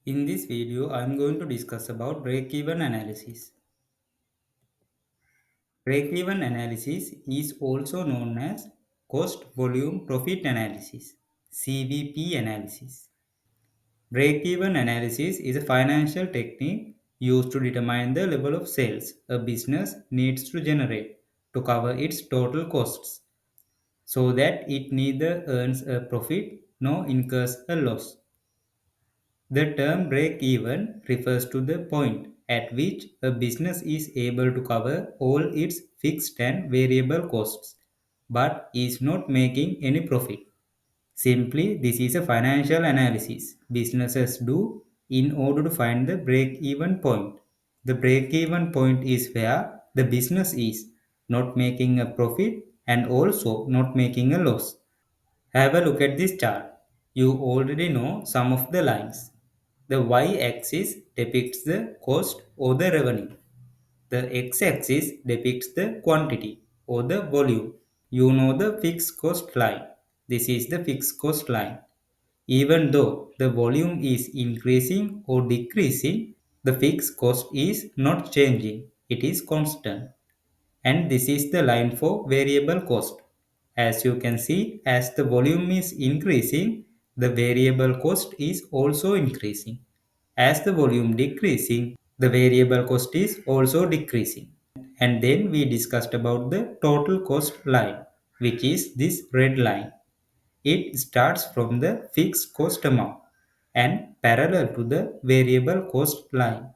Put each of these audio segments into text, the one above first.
In this video, I am going to discuss about break-even analysis. Break-even analysis is also known as cost volume profit analysis, CVP analysis. Break-even analysis is a financial technique used to determine the level of sales a business needs to generate to cover its total costs so that it neither earns a profit nor incurs a loss. The term break even refers to the point at which a business is able to cover all its fixed and variable costs but is not making any profit. Simply, this is a financial analysis businesses do in order to find the break even point. The break even point is where the business is not making a profit and also not making a loss. Have a look at this chart. You already know some of the lines. The y-axis depicts the cost or the revenue. The x-axis depicts the quantity or the volume. You know the fixed cost line. This is the fixed cost line. Even though the volume is increasing or decreasing, the fixed cost is not changing. It is constant. And this is the line for variable cost. As you can see, as the volume is increasing, the variable cost is also increasing. As the volume decreasing, the variable cost is also decreasing. And then we discussed about the total cost line, which is this red line. It starts from the fixed cost amount and parallel to the variable cost line.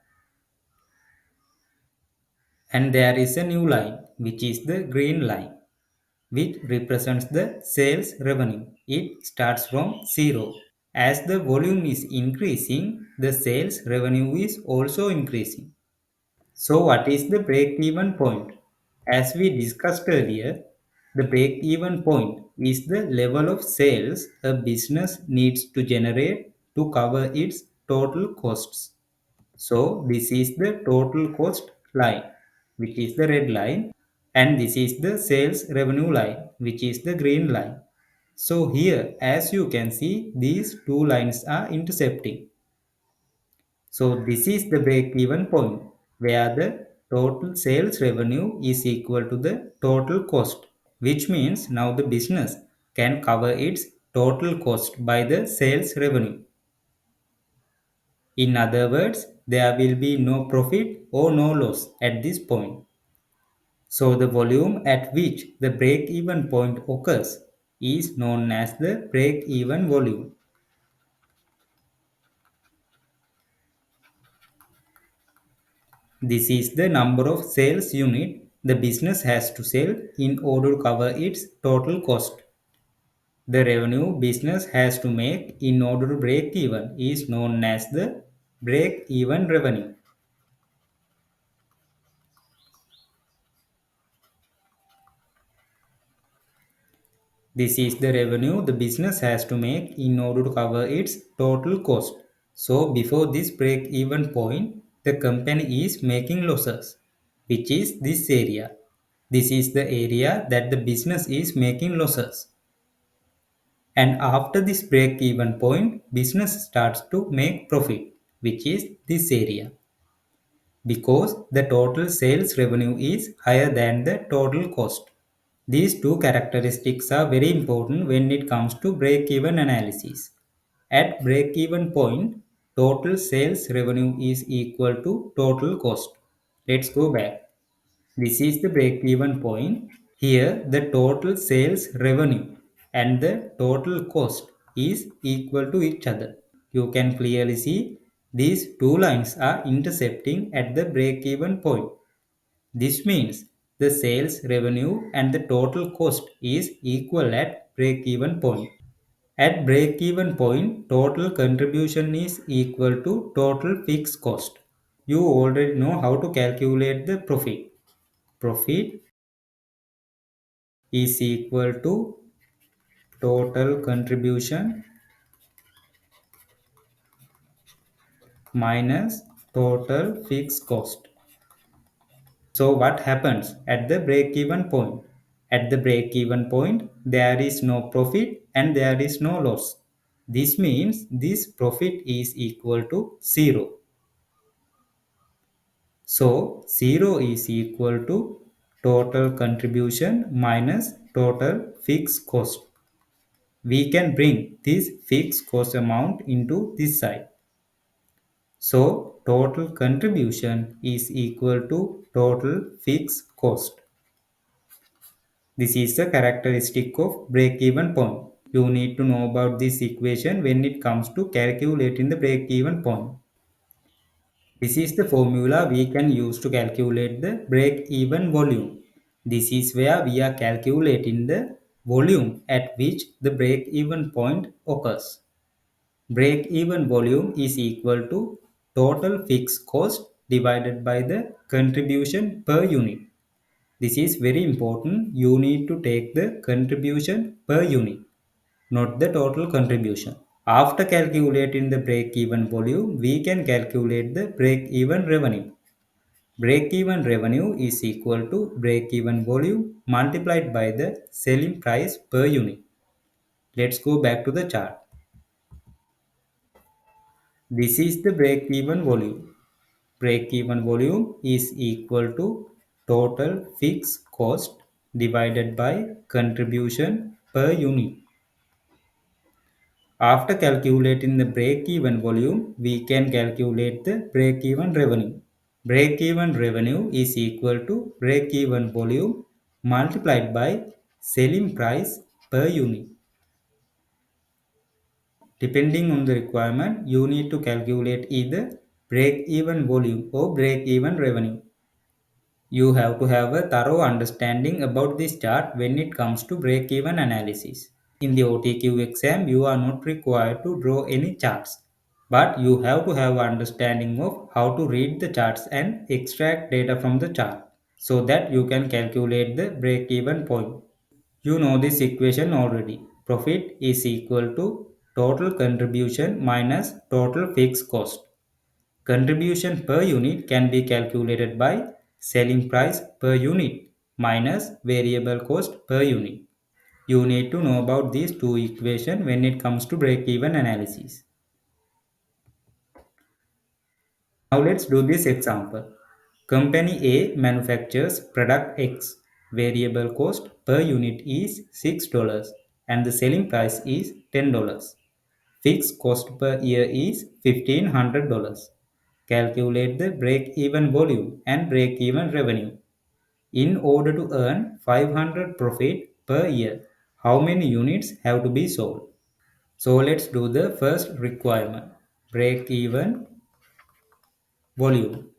And there is a new line, which is the green line, which represents the sales revenue. It starts from zero. As the volume is increasing, the sales revenue is also increasing. So, what is the break even point? As we discussed earlier, the break even point is the level of sales a business needs to generate to cover its total costs. So, this is the total cost line, which is the red line, and this is the sales revenue line, which is the green line. So, here, as you can see, these two lines are intercepting. So this is the break-even point where the total sales revenue is equal to the total cost, which means now the business can cover its total cost by the sales revenue. In other words, there will be no profit or no loss at this point. So the volume at which the break-even point occurs is known as the break-even volume. This is the number of sales unit the business has to sell in order to cover its total cost. The revenue business has to make in order to break even is known as the break even revenue. This is the revenue the business has to make in order to cover its total cost. So before this break even point, the company is making losses, which is this area. This is the area that the business is making losses. And after this break even point, business starts to make profit, which is this area, because the total sales revenue is higher than the total cost. These two characteristics are very important when it comes to break even analysis. At break even point, total sales revenue is equal to total cost. Let's go back. This is the break even point. Here, the total sales revenue and the total cost is equal to each other. You can clearly see these two lines are intercepting at the break even point. This means the sales revenue and the total cost is equal at break even point. At break even point, total contribution is equal to total fixed cost. You already know how to calculate the profit. Profit is equal to total contribution minus total fixed cost. So what happens at the break even point? At the break even point, there is no profit and there is no loss. This means this profit is equal to 0. So 0 is equal to total contribution minus total fixed cost. We can bring this fixed cost amount into this side. So total contribution is equal to total fixed cost. This is the characteristic of break-even point. You need to know about this equation when it comes to calculating the break-even point. This is the formula we can use to calculate the break-even volume. This is where we are calculating the volume at which the break-even point occurs. Break-even volume is equal to total fixed cost divided by the contribution per unit. This is very important. You need to take the contribution per unit, not the total contribution. After calculating the break-even volume, we can calculate the break-even revenue. Break-even revenue is equal to break-even volume multiplied by the selling price per unit. Let's go back to the chart. This is the break-even volume. Break-even volume is equal to total fixed cost divided by contribution per unit. After calculating the break-even volume, we can calculate the break-even revenue. Break-even revenue is equal to break-even volume multiplied by selling price per unit. Depending on the requirement, you need to calculate either break-even volume or break-even revenue. You have to have a thorough understanding about this chart when it comes to break-even analysis. In the OTQ exam, you are not required to draw any charts, but you have to have understanding of how to read the charts and extract data from the chart so that you can calculate the break-even point. You know this equation already. Profit is equal to total contribution minus total fixed cost. Contribution per unit can be calculated by selling price per unit minus variable cost per unit. You need to know about these two equations when it comes to break-even analysis. Now let's do this example. Company A manufactures product X. Variable cost per unit is $6 and the selling price is $10. Fixed cost per year is $1,500. Calculate the break-even volume and break-even revenue. In order to earn 500 profit per year, how many units have to be sold? So let's do the first requirement. Break-even volume.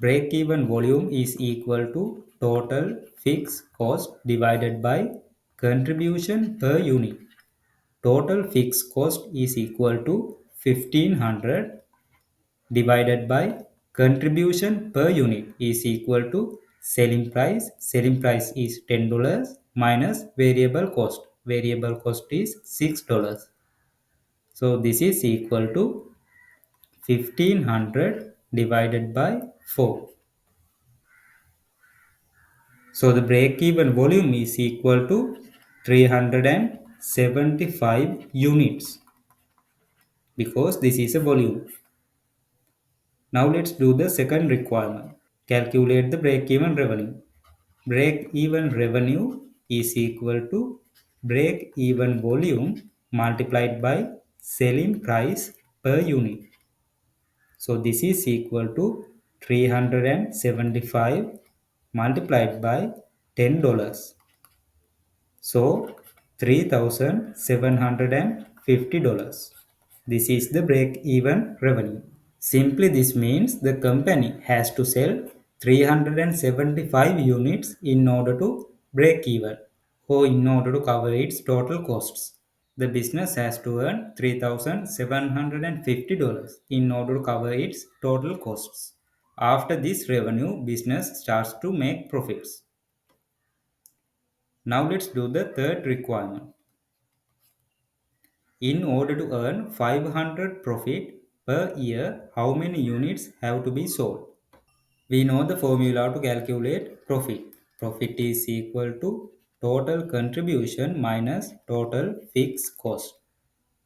Break-even volume is equal to total fixed cost divided by contribution per unit. Total fixed cost is equal to 1500 divided by contribution per unit is equal to selling price. Selling price is $10 minus variable cost. Variable cost is $6. So this is equal to 1500 divided by 4. So the break-even volume is equal to 375 units because this is a volume. Now let's do the second requirement. Calculate the break-even revenue. Break-even revenue is equal to break-even volume multiplied by selling price per unit. So this is equal to 375 multiplied by $10. So $3,750. This is the break-even revenue. Simply this means the company has to sell 375 units in order to break even or in order to cover its total costs. The business has to earn $3,750 in order to cover its total costs. After this revenue, business starts to make profits. Now let's do the third requirement. In order to earn 500 profit per year, how many units have to be sold? We know the formula to calculate profit. Profit is equal to total contribution minus total fixed cost.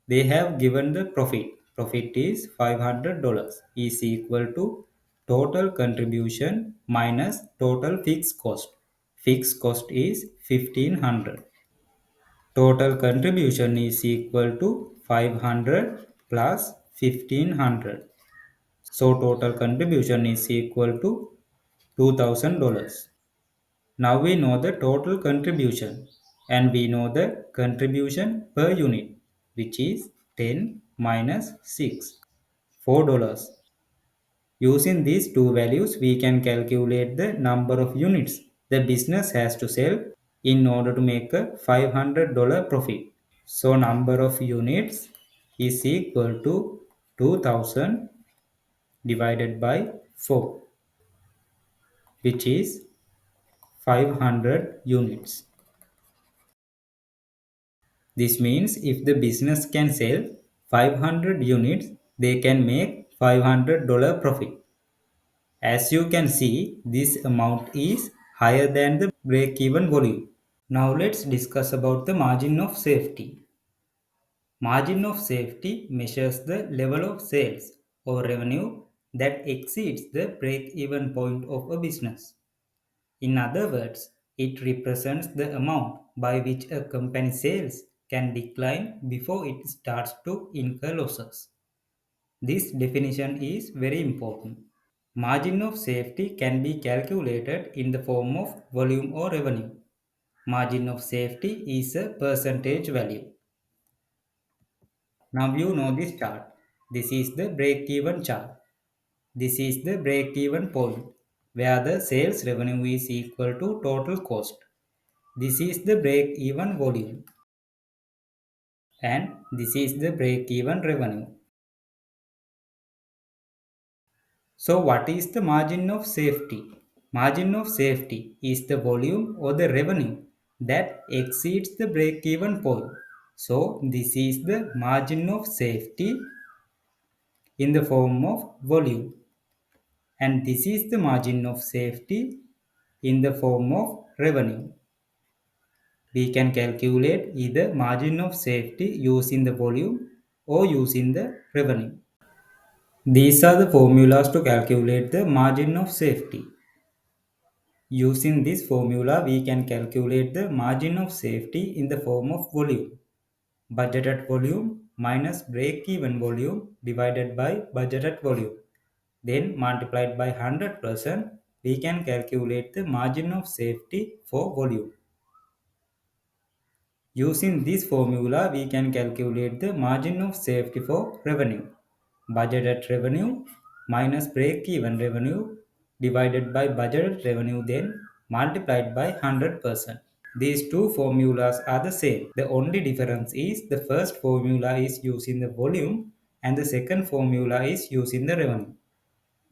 They have given the profit. Profit is $500 is equal to total contribution minus total fixed cost. Fixed cost is 1500. Total contribution is equal to 500 plus 1500. So total contribution is equal to $2000. Now we know the total contribution and we know the contribution per unit, which is 10 minus 6, $4. Using these two values, we can calculate the number of units the business has to sell in order to make a $500 profit. So number of units is equal to 2000 divided by 4, which is 500 units. This means if the business can sell 500 units, they can make $500 profit. As you can see, this amount is higher than the break-even volume. Now let's discuss about the margin of safety. Margin of safety measures the level of sales or revenue that exceeds the break-even point of a business. In other words, it represents the amount by which a company's sales can decline before it starts to incur losses. This definition is very important. Margin of safety can be calculated in the form of volume or revenue. Margin of safety is a percentage value. Now you know this chart. This is the break-even chart. This is the break-even point where the sales revenue is equal to total cost. This is the break-even volume and this is the break-even revenue. So what is the margin of safety? Margin of safety is the volume or the revenue that exceeds the break-even point. So this is the margin of safety in the form of volume and this is the margin of safety in the form of revenue. We can calculate either margin of safety using the volume or using the revenue. These are the formulas to calculate the margin of safety. Using this formula, we can calculate the margin of safety in the form of volume. Budgeted volume minus break-even volume divided by budgeted volume. Then multiplied by 100%, we can calculate the margin of safety for volume. Using this formula, we can calculate the margin of safety for revenue. Budgeted revenue minus break-even revenue divided by budgeted revenue then multiplied by 100%. These two formulas are the same. The only difference is the first formula is using the volume and the second formula is using the revenue.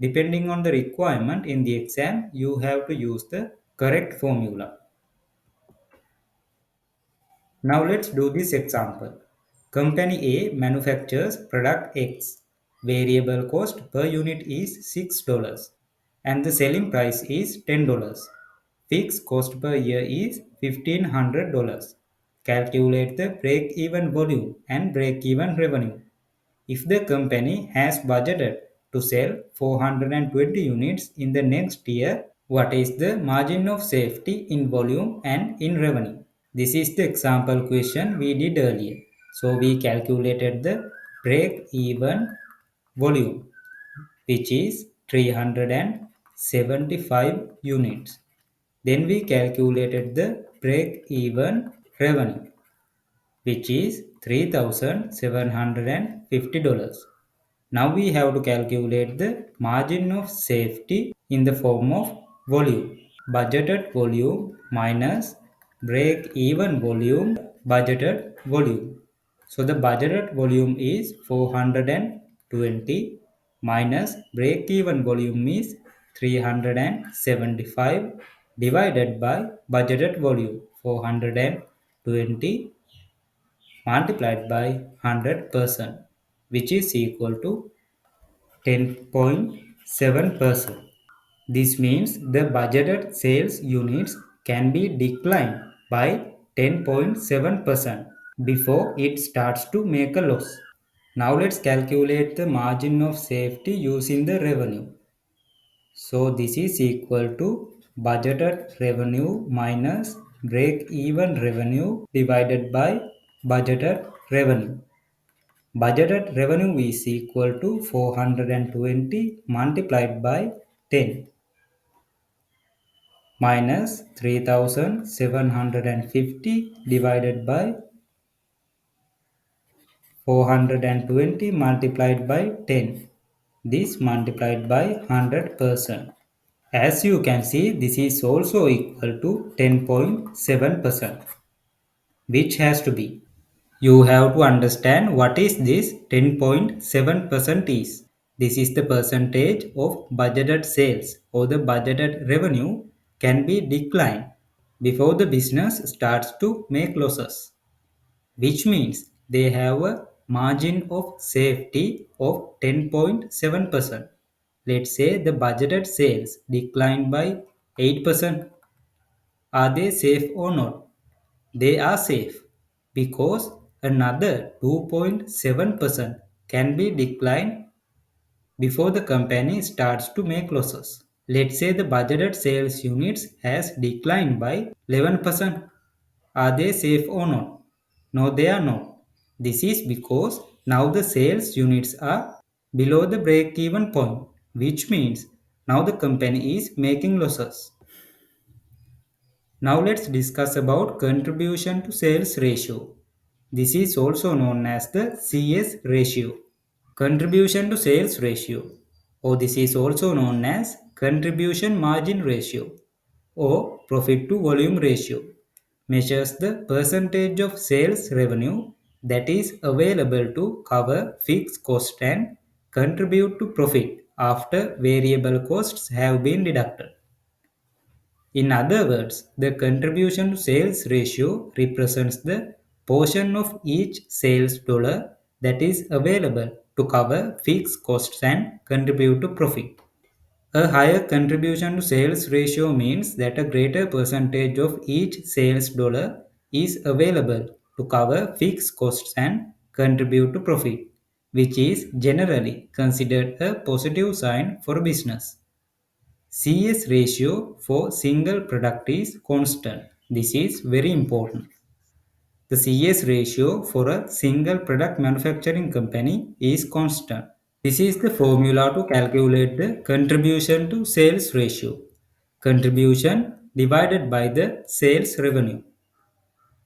Depending on the requirement in the exam, you have to use the correct formula. Now let's do this example. Company A manufactures product X. Variable cost per unit is $6 and the selling price is $10. Fixed cost per year is $1,500. Calculate the break-even volume and break-even revenue. If the company has budgeted to sell 420 units in the next year, what is the margin of safety in volume and in revenue? This is the example question we did earlier. So we calculated the break-even volume, which is 375 units. Then we calculated the break-even revenue, which is $3,750. Now we have to calculate the margin of safety in the form of volume. Budgeted volume minus break-even volume, budgeted volume. So the budgeted volume is 420 minus break-even volume is 375 divided by budgeted volume 420 multiplied by 100%, which is equal to 10.7%. This means the budgeted sales units can be declined by 10.7%. before it starts to make a loss. Now let's calculate the margin of safety using the revenue. So this is equal to budgeted revenue minus break-even revenue divided by budgeted revenue. Budgeted revenue is equal to 420 multiplied by 10 minus 3750 divided by 420 multiplied by 10. This multiplied by 100%. As you can see, this is also equal to 10.7%, which has to be. You have to understand what is this 10.7% is. This is the percentage of budgeted sales or the budgeted revenue can be declined before the business starts to make losses, which means they have a margin of safety of 10.7%. Let's say the budgeted sales declined by 8%. Are they safe or not? They are safe because another 2.7% can be declined before the company starts to make losses. Let's say the budgeted sales units has declined by 11%. Are they safe or not? No, they are not. This is because now the sales units are below the break even point, which means now the company is making losses. Now let's discuss about contribution to sales ratio. This is also known as the CS ratio. Contribution to sales ratio, or this is also known as contribution margin ratio or profit to volume ratio, measures the percentage of sales revenue that is available to cover fixed cost and contribute to profit after variable costs have been deducted. In other words, the contribution to sales ratio represents the portion of each sales dollar that is available to cover fixed costs and contribute to profit. A higher contribution to sales ratio means that a greater percentage of each sales dollar is available to cover fixed costs and contribute to profit, which is generally considered a positive sign for a business. CS ratio for single product is constant. This is very important. The CS ratio for a single product manufacturing company is constant. This is the formula to calculate the contribution to sales ratio. Contribution divided by the sales revenue.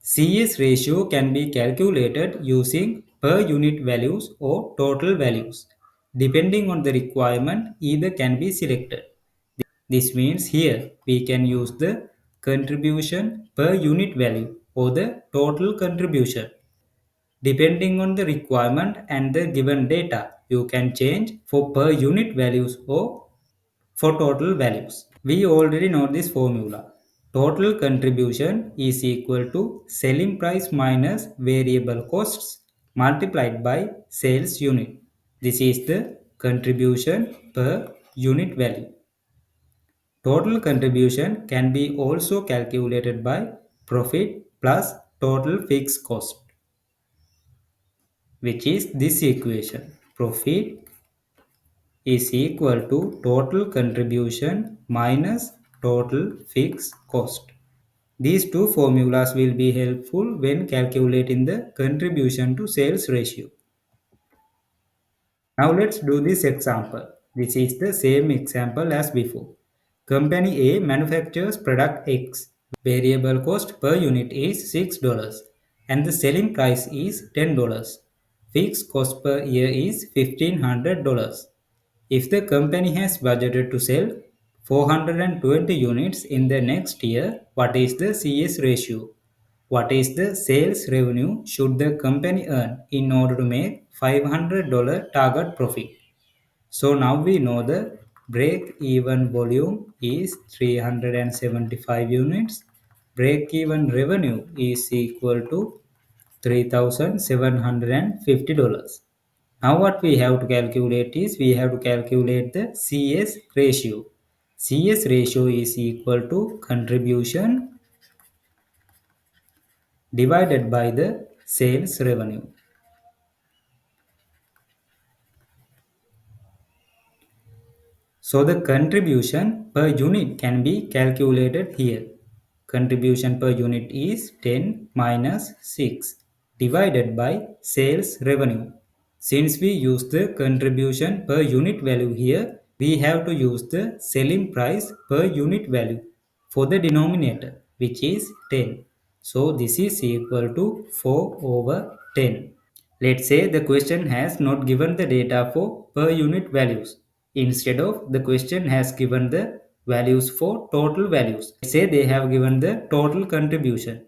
CS ratio can be calculated using per unit values or total values. Depending on the requirement, either can be selected. This means here we can use the contribution per unit value or the total contribution. Depending on the requirement and the given data, you can change for per unit values or for total values. We already know this formula. Total contribution is equal to selling price minus variable costs multiplied by sales unit. This is the contribution per unit value. Total contribution can be also calculated by profit plus total fixed cost, which is this equation. Profit is equal to total contribution minus total fixed cost. These two formulas will be helpful when calculating the contribution to sales ratio. Now let's do this example. This is the same example as before. Company A manufactures product X. Variable cost per unit is $6 and the selling price is $10. Fixed cost per year is $1,500. If the company has budgeted to sell 420 units in the next year, what is the CS ratio? What is the sales revenue should the company earn in order to make $500 target profit? So now we know the break even volume is 375 units. Break even revenue is equal to $3,750. Now what we have to calculate is we have to calculate the CS ratio. CS ratio is equal to contribution divided by the sales revenue. So the contribution per unit can be calculated here. Contribution per unit is 10 minus 6 divided by sales revenue. Since we use the contribution per unit value here, we have to use the selling price per unit value for the denominator, which is 10. So this is equal to 4 over 10. Let's say the question has not given the data for per unit values. Instead of, the question has given the values for total values. Let's say they have given the total contribution.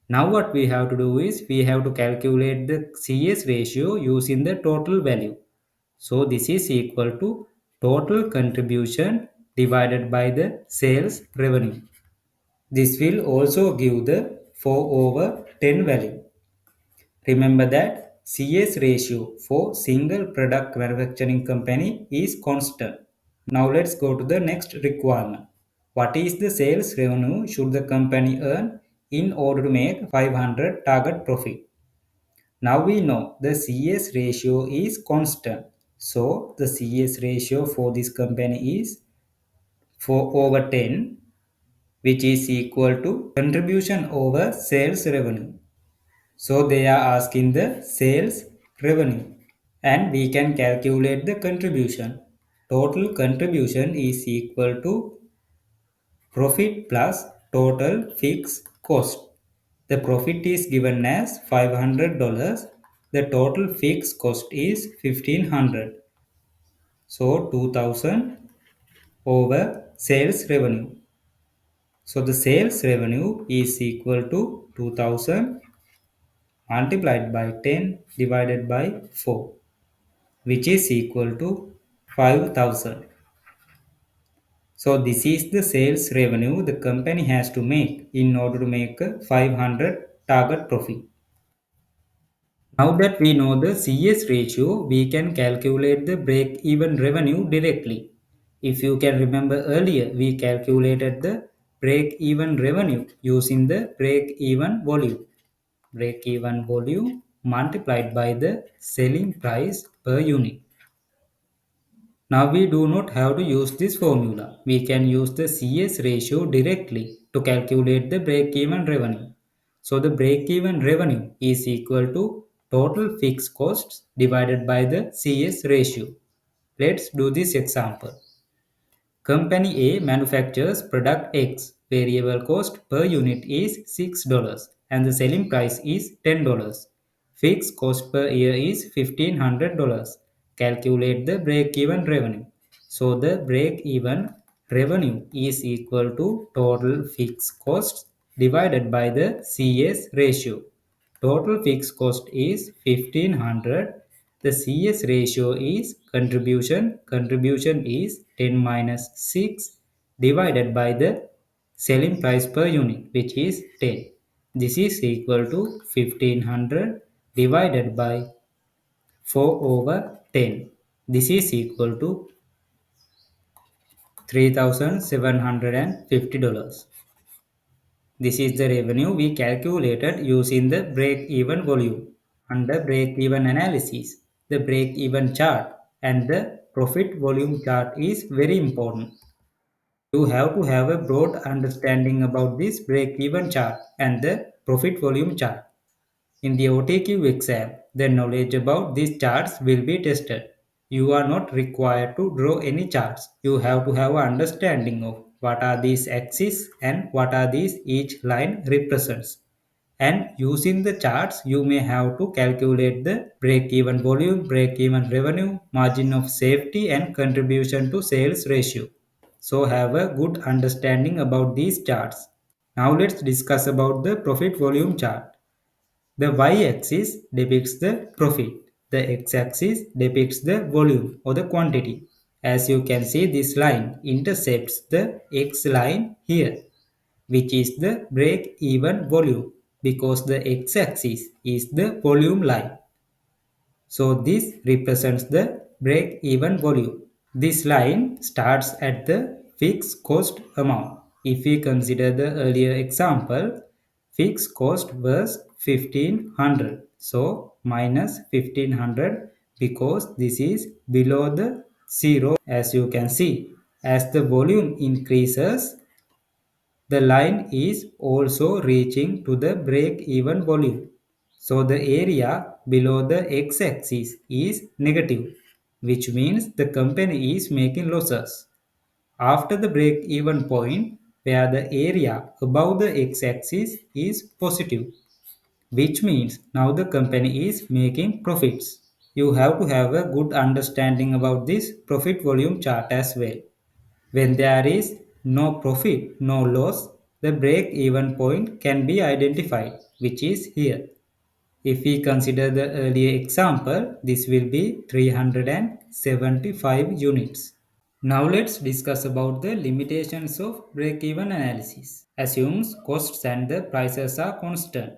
Now what we have to do is we have to calculate the CS ratio using the total value. So this is equal to total contribution divided by the sales revenue. This will also give the 4 over 10 value. Remember that CS ratio for single product manufacturing company is constant. Now let's go to the next requirement. What is the sales revenue should the company earn in order to make 500 target profit? Now we know the CS ratio is constant. So the CS ratio for this company is 4 over 10, which is equal to contribution over sales revenue. So they are asking the sales revenue, and we can calculate the contribution. Total contribution is equal to profit plus total fixed cost. The profit is given as $500. The total fixed cost is 1500. So 2000 over sales revenue. So the sales revenue is equal to 2000 multiplied by 10 divided by 4, which is equal to 5000. So this is the sales revenue the company has to make in order to make a 500 target profit. Now that we know the CS ratio, we can calculate the break-even revenue directly. If you can remember earlier, we calculated the break-even revenue using the break-even volume. Break-even volume multiplied by the selling price per unit. Now we do not have to use this formula. We can use the CS ratio directly to calculate the break-even revenue. So the break-even revenue is equal to total fixed costs divided by the CS ratio. Let's do this example. Company A manufactures product X. Variable cost per unit is $6 and the selling price is $10. Fixed cost per year is $1,500. Calculate the break-even revenue. So the break-even revenue is equal to total fixed costs divided by the CS ratio. Total fixed cost is 1500. The CS ratio is contribution. Contribution is 10 minus 6 divided by the selling price per unit, which is 10. This is equal to 1500 divided by 4 over 10. This is equal to $3,750. This is the revenue we calculated using the break-even volume. Under break-even analysis, the break-even chart and the profit volume chart is very important. You have to have a broad understanding about this break-even chart and the profit volume chart. In the OTQ exam, the knowledge about these charts will be tested. You are not required to draw any charts. You have to have an understanding of what are these axes and what are these each line represents. And using the charts, you may have to calculate the break-even volume, break-even revenue, margin of safety and contribution to sales ratio. So have a good understanding about these charts. Now let's discuss about the profit volume chart. The y-axis depicts the profit. The x-axis depicts the volume or the quantity. As you can see, this line intercepts the x line here, which is the break-even volume because the x-axis is the volume line. So this represents the break-even volume. This line starts at the fixed cost amount. If we consider the earlier example, Fixed cost was 1500. So minus 1500 because this is below the zero as you can see. As the volume increases, the line is also reaching to the break-even volume. So the area below the x-axis is negative, which means the company is making losses. After the break-even point, where the area above the x-axis is positive, which means now the company is making profits. You have to have a good understanding about this profit volume chart as well. When there is no profit, no loss, the break-even point can be identified, which is here. If we consider the earlier example, this will be 375 units. Now let's discuss about the limitations of break-even analysis. Assumes costs and the prices are constant.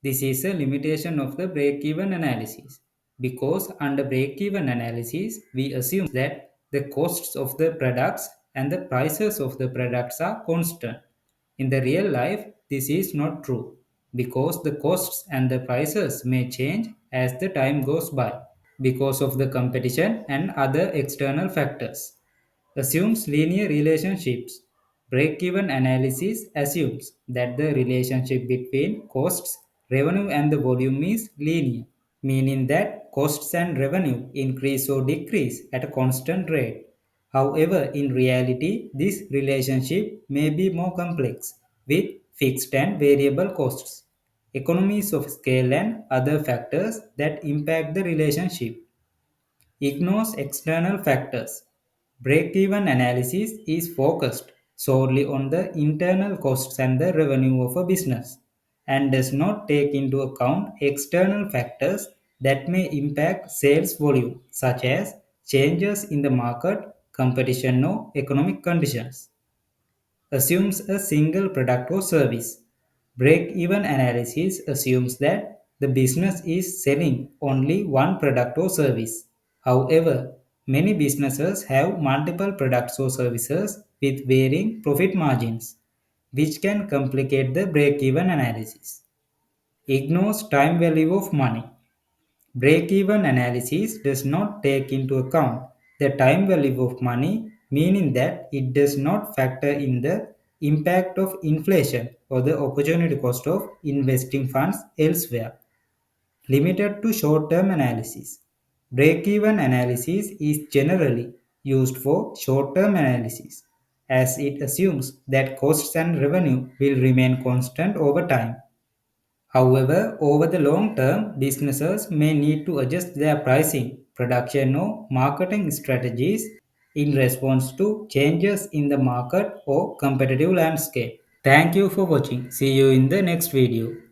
This is a limitation of the break-even analysis because under break-even analysis we assume that the costs of the products and the prices of the products are constant. In the real life, this is not true because the costs and the prices may change as the time goes by because of the competition and other external factors. Assumes linear relationships. Break-even analysis assumes that the relationship between costs, revenue and the volume is linear, meaning that costs and revenue increase or decrease at a constant rate. However, in reality, this relationship may be more complex with fixed and variable costs, economies of scale and other factors that impact the relationship. Ignores external factors. Break-even analysis is focused solely on the internal costs and the revenue of a business and does not take into account external factors that may impact sales volume, such as changes in the market, competition, or economic conditions. Assumes a single product or service. Break-even analysis assumes that the business is selling only one product or service. However, many businesses have multiple products or services with varying profit margins, which can complicate the break-even analysis. Ignores time value of money. Break-even analysis does not take into account the time value of money, meaning that it does not factor in the impact of inflation or the opportunity cost of investing funds elsewhere. Limited to short-term analysis. Break-even analysis is generally used for short-term analysis as it assumes that costs and revenue will remain constant over time. However, over the long term, businesses may need to adjust their pricing, production, or marketing strategies in response to changes in the market or competitive landscape. Thank you for watching. See you in the next video.